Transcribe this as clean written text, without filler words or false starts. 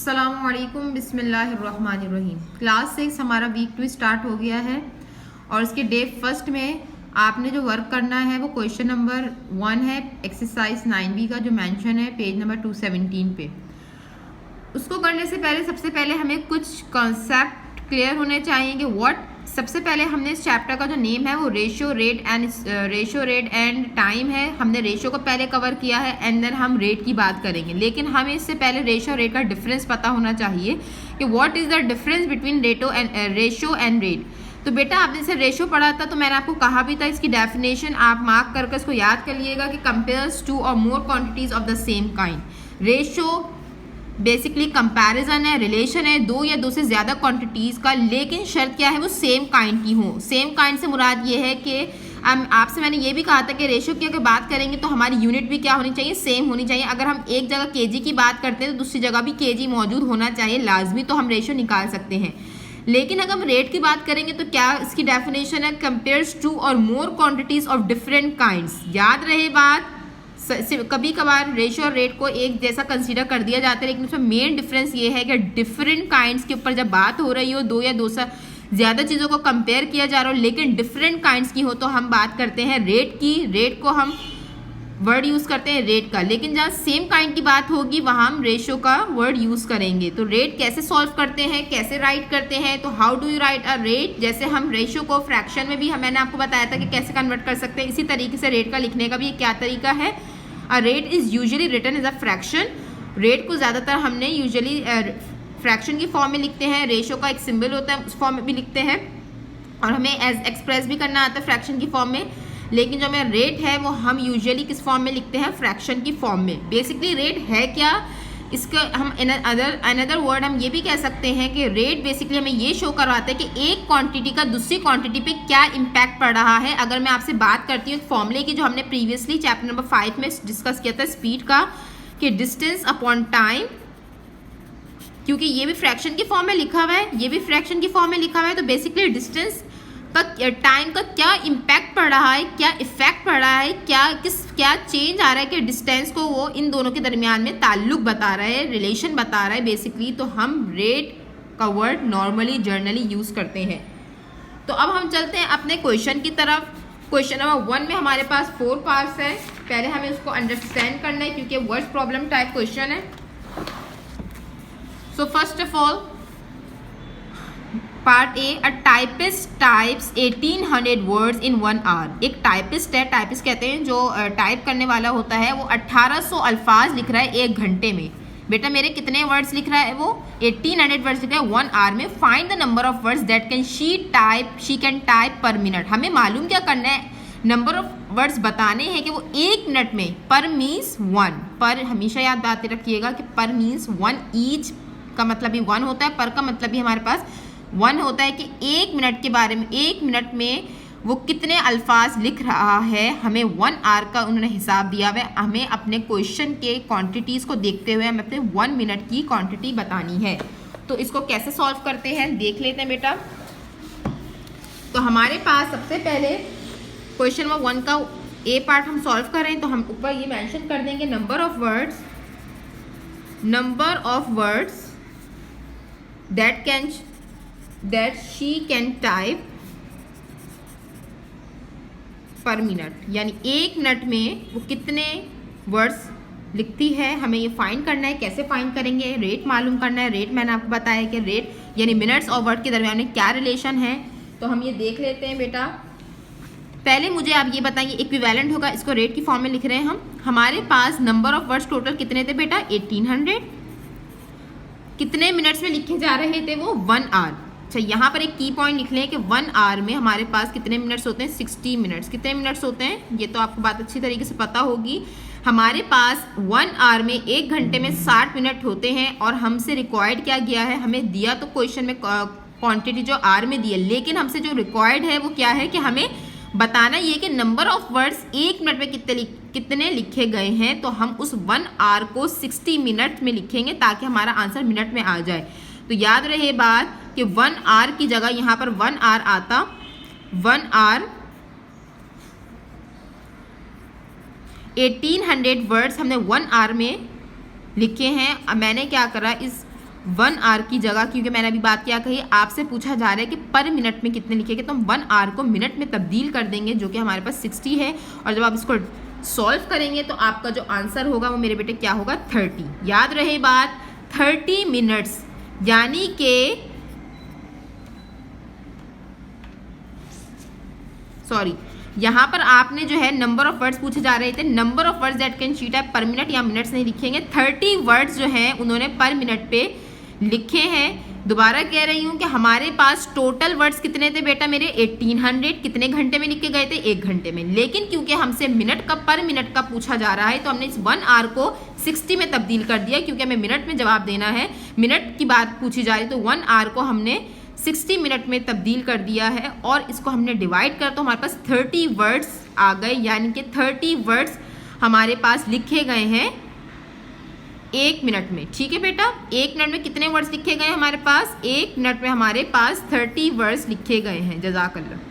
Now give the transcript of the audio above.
अस्सलामुअलैकुम बिस्मिल्लाहिर्रहमानिर्रहीम। क्लास 6 हमारा वीक 2 स्टार्ट हो गया है और इसके डे फर्स्ट में आपने जो वर्क करना है वो क्वेश्चन नंबर 1 है, एक्सरसाइज 9B का जो मेंशन है पेज नंबर 217 पे। उसको करने से पहले सबसे पहले हमें कुछ कॉन्सेप्ट क्लियर होने चाहिए कि सबसे पहले हमने इस चैप्टर का जो नेम है वो रेशियो रेट एंड टाइम है। हमने रेशियो को पहले कवर किया है एंड देन हम रेट की बात करेंगे, लेकिन हमें इससे पहले रेशियो रेट का डिफरेंस पता होना चाहिए कि what is the difference between ratio and rate. तो बेटा आपने इसे रेशियो पढ़ा था तो मैंने आपको कहा भी था इसकी डेफिनेशन आप मार्क करके इसको याद कर लिएगा कि कंपेयर्स टू और more quantities of the same kind. Ratio basically comparison है, रिलेशन है दो या दो से ज़्यादा क्वांटिटीज़ का, लेकिन शर्त क्या है वो सेम काइंड की हो। सेम काइंड से मुराद ये है कि आपसे मैंने ये भी कहा था कि रेशियो की अगर बात करेंगे तो हमारी यूनिट भी क्या होनी चाहिए, सेम होनी चाहिए। अगर हम एक जगह केजी की बात करते हैं तो दूसरी जगह भी केजी मौजूद होना चाहिए लाजमी, तो हम रेशियो निकाल सकते हैं। लेकिन अगर हम रेट की बात करेंगे तो क्या इसकी डेफिनेशन है कंपेयर्स टू और मोर क्वांटिटीज़ ऑफ डिफरेंट काइंड्स। याद रहे बात, कभी कभार रेशियो और रेट को एक जैसा कंसीडर कर दिया जाता है, लेकिन उसमें मेन डिफरेंस ये है कि डिफरेंट काइंड्स के ऊपर जब बात हो रही हो, दो या दो से ज़्यादा चीज़ों को कंपेयर किया जा रहा हो लेकिन डिफरेंट काइंड्स की हो, तो हम बात करते हैं रेट की। रेट को हम वर्ड यूज़ करते हैं रेट का, लेकिन जहाँ सेम काइंड की बात होगी वहाँ हम रेशियो का वर्ड यूज़ करेंगे। तो रेट कैसे सॉल्व करते हैं, कैसे राइट करते हैं, तो how do you right a rate. जैसे हम रेशियो को फ्रैक्शन में भी मैंने आपको बताया था कि कैसे कन्वर्ट कर सकते हैं, इसी तरीके से रेट का लिखने का भी क्या तरीका है। A rate is usually written as a fraction. Rate को ज़्यादातर हमने यूजुअली फ्रैक्शन की फॉर्म में लिखते हैं, रेशियो का एक सिंबल होता है उस फॉर्म में भी लिखते हैं, और हमें एज एक्सप्रेस भी करना आता है फ्रैक्शन की फॉर्म में। लेकिन जो हमें रेट है वो हम यूजुअली किस फॉर्म में लिखते हैं, फ्रैक्शन की फॉर्म में। बेसिकली रेट है क्या, इसका हम अनदर वर्ड हम ये भी कह सकते हैं कि रेट बेसिकली हमें ये शो करवाता है कि एक क्वांटिटी का दूसरी क्वांटिटी पे क्या इम्पैक्ट पड़ रहा है। अगर मैं आपसे बात करती हूँ फॉर्मूले की जो हमने प्रीवियसली चैप्टर नंबर 5 में डिस्कस किया था स्पीड का, कि डिस्टेंस अपॉन टाइम, क्योंकि ये भी फ्रैक्शन की फॉर्म में लिखा हुआ है, ये भी फ्रैक्शन की फॉर्म में लिखा हुआ है, तो बेसिकली डिस्टेंस का टाइम का क्या इम्पैक्ट पड़ रहा है, क्या इफेक्ट पड़ रहा है, क्या चेंज आ रहा है कि डिस्टेंस को वो इन दोनों के दरमियान में ताल्लुक बता रहा है, रिलेशन बता रहा है बेसिकली। तो हम रेट का वर्ड नॉर्मली जर्नली यूज़ करते हैं। तो अब हम चलते हैं अपने क्वेश्चन की तरफ। क्वेश्चन नंबर 1 में हमारे पास 4 पार्ट्स है, पहले हमें उसको अंडरस्टैंड करना है क्योंकि वर्ड प्रॉब्लम टाइप क्वेश्चन है। So first of all part A, a typist types 1800 words in 1 hour. एक टाइपिस्ट है, टाइपिस्ट कहते हैं जो टाइप करने वाला होता है, वो 1800 अल्फाज लिख रहा है 1 घंटे में। बेटा मेरे कितने वर्ड्स लिख रहा है वो, 1800 वर्ड्स लिख रहा है 1 आवर में। Find the number of words that can she can type पर मिनट। हमें मालूम क्या करना है, नंबर ऑफ वर्ड्स बताने हैं कि वो 1 मिनट में, पर मीन्स 1, पर हमेशा याद बात रखिएगा कि पर मीन्स 1, ईच का मतलब भी 1 होता है, पर का मतलब भी हमारे पास 1 होता है कि 1 मिनट के बारे में, 1 मिनट में वो कितने अल्फाज लिख रहा है। हमें 1 आवर का उन्होंने हिसाब दिया हुआ है, हमें अपने क्वेश्चन के क्वांटिटीज़ को देखते हुए हमें अपने 1 मिनट की क्वांटिटी बतानी है। तो इसको कैसे सॉल्व करते हैं देख लेते हैं बेटा। तो हमारे पास सबसे पहले क्वेश्चन नंबर 1 का ए पार्ट हम सॉल्व करें तो हम ऊपर ये मेंशन कर देंगे number of words that she can type पर मिनट, यानी 1 मिनट में वो कितने वर्ड्स लिखती है, हमें ये फाइंड करना है। कैसे फाइंड करेंगे, रेट मालूम करना है। रेट मैंने आपको बताया कि रेट यानी मिनट्स और वर्ड के दरमियान में क्या रिलेशन है, तो हम ये देख लेते हैं बेटा। पहले मुझे आप ये बताइए, इक्विवेलेंट होगा, इसको रेट की फॉर्म में लिख रहे हैं हम। हमारे पास नंबर ऑफ वर्ड्स टोटल कितने थे बेटा, 1800। कितने मिनट्स में लिखे जा रहे थे वो, 1 आवर। अच्छा यहाँ पर एक की पॉइंट लिख लें कि 1 आवर में हमारे पास कितने मिनट्स होते हैं, 60 मिनट्स। कितने मिनट्स होते हैं ये तो आपको बात अच्छी तरीके से पता होगी। हमारे पास 1 आवर में, 1 घंटे में 60 मिनट होते हैं, और हमसे रिक्वायर्ड क्या गया है, हमें दिया तो क्वेश्चन में क्वांटिटी जो आवर में दी है, लेकिन हमसे जो रिक्वायर्ड है वो क्या है कि हमें बताना ये कि नंबर ऑफ वर्ड्स 1 मिनट में कितने लिखे गए हैं। तो हम उस 1 आवर को 60 मिनट में लिखेंगे ताकि हमारा आंसर मिनट में आ जाए। तो याद रहे बात कि 1 आवर की जगह यहाँ पर 1 आवर आता, 1 आवर 1800 वर्ड्स हमने 1 आवर में लिखे हैं। अब मैंने क्या करा, इस 1 आवर की जगह, क्योंकि मैंने अभी बात क्या कही, आपसे पूछा जा रहा है कि पर मिनट में कितने लिखेंगे, तो हम 1 आवर को मिनट में तब्दील कर देंगे, जो कि हमारे पास 60 है। और जब आप इसको सॉल्व करेंगे तो आपका जो आंसर होगा वो मेरे बेटे क्या होगा, 30। याद रहे बात, 30 मिनट्स, यानी कि सॉरी, यहाँ पर आपने जो है नंबर ऑफ वर्ड्स पूछे जा रहे थे, number of words that can sheet है पर मिनट या मिनट्स नहीं लिखेंगे, 30 वर्ड्स जो हैं उन्होंने पर मिनट पे लिखे हैं। दोबारा कह रही हूँ कि हमारे पास टोटल वर्ड्स कितने थे बेटा मेरे, 1800। कितने घंटे में लिख के गए थे, 1 घंटे में। लेकिन क्योंकि हमसे मिनट का पर मिनट का पूछा जा रहा है तो हमने इस 1 आवर को 60 में तब्दील कर दिया, क्योंकि हमें मिनट में जवाब देना है, मिनट की बात पूछी जा रही है, तो 1 आवर को हमने 60 मिनट में तब्दील कर दिया है। और इसको हमने डिवाइड कर तो हमारे पास 30 वर्ड्स आ गए, यानी कि 30 वर्ड्स हमारे पास लिखे गए हैं 1 मिनट में। ठीक है बेटा, 1 मिनट में कितने वर्ड्स लिखे गए हमारे पास, 1 मिनट में हमारे पास 30 वर्ड्स लिखे गए हैं। जज़ाकल्लाह।